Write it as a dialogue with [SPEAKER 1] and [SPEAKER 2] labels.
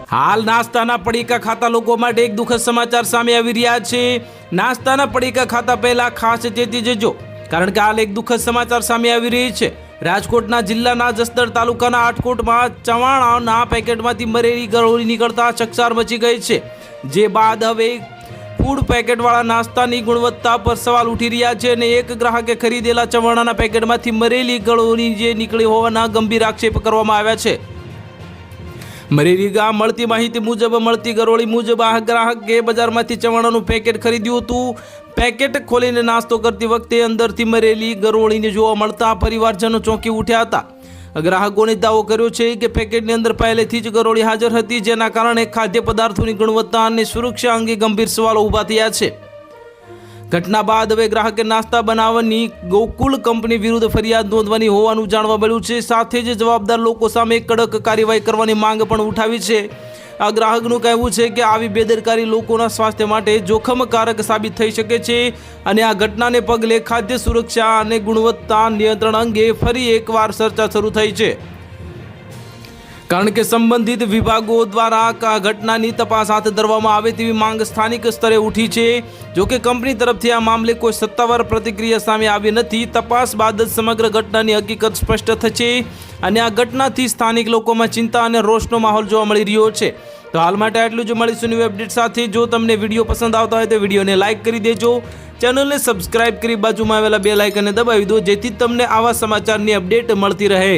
[SPEAKER 1] હાલ નાસ્તાના પડીકા ખાતા લોકો માટે એક દુઃખદ સમાચાર સામે આવી રહ્યા છે। નાસ્તાના પડીકા ખાતા પહેલા ખાસ ચેતી જજો, કારણ કે હાલ એક દુઃખદ સમાચાર સામે આવી રહી છે। રાજકોટના જિલ્લાના જસદણ તાલુકાના આટકોટમાં ચવાણાના પેકેટમાંથી મરેલી ગરોળી નીકળતા ચકચાર મચી ગઈ છે। જે બાદ હવે ફૂડ પેકેટવાળા નાસ્તાની ગુણવત્તા પર સવાલ ઉઠી રહ્યા છે અને એક ગ્રાહકે ખરીદેલા ચવાણાના પેકેટમાંથી મરેલી ગરોળી જે નીકળી હોવાના ગંભીર આક્ષેપ કરવામાં આવ્યા છે। મરેલી ગામ મળતી માહિતી મુજબ મળતી ગરોળી મુજબ આ ગ્રાહકે બજારમાંથી ચવાણાનું પેકેટ ખરીદ્યું હતું। પેકેટ ખોલીને નાસ્તો કરતી વખતે અંદરથી મરેલી ગરોળીને જોવા મળતા પરિવારજનો ચોંકી ઉઠ્યા હતા। ગ્રાહકોને દાવો કર્યો છે કે પેકેટની અંદર પહેલેથી જ ગરોળી હાજર હતી, જેના કારણે ખાદ્ય પદાર્થોની ગુણવત્તા અને સુરક્ષા અંગે ગંભીર સવાલો ઊભા થયા છે। ઘટના બાદ હવે ગ્રાહકે નાસ્તા બનાવવાની ગોકુલ કંપની વિરુદ્ધ ફરિયાદ નોંધવાની હોવાનું જાણવા મળ્યું છે। સાથે જ જવાબદાર લોકો સામે કડક કાર્યવાહી કરવાની માંગ પણ ઉઠાવી છે। આ ગ્રાહકનું કહેવું છે કે આવી બેદરકારી લોકોના સ્વાસ્થ્ય માટે જોખમકારક સાબિત થઈ શકે છે અને આ ઘટનાને પગલે ખાદ્ય સુરક્ષા અને ગુણવત્તા નિયંત્રણ અંગે ફરી એકવાર ચર્ચા શરૂ થઈ છે, કારણ કે સંબંધિત વિભાગો દ્વારા આ ઘટનાની તપાસ હાથ ધરવામાં આવે તેવી માંગ સ્થાનિક સ્તરે ઉઠી છે। જો કે કંપની તરફથી આ મામલે કોઈ સત્તાવાર પ્રતિક્રિયા સામે આવી નથી। તપાસ બાદ જ સમગ્ર ઘટનાની હકીકત સ્પષ્ટ થશે અને આ ઘટનાથી સ્થાનિક લોકોમાં ચિંતા અને રોષનો માહોલ જોવા મળી રહ્યો છે। તો હાલ માટે આટલું જ। મળીશું નવી અપડેટ સાથે। જો તમને વિડીયો પસંદ આવતા હોય તો વિડીયોને લાઇક કરી દેજો, ચેનલને સબસ્ક્રાઇબ કરી બાજુમાં આવેલા બેલ આઇકનને દબાવી દો, જેથી તમને આવા સમાચારની અપડેટ મળતી રહે।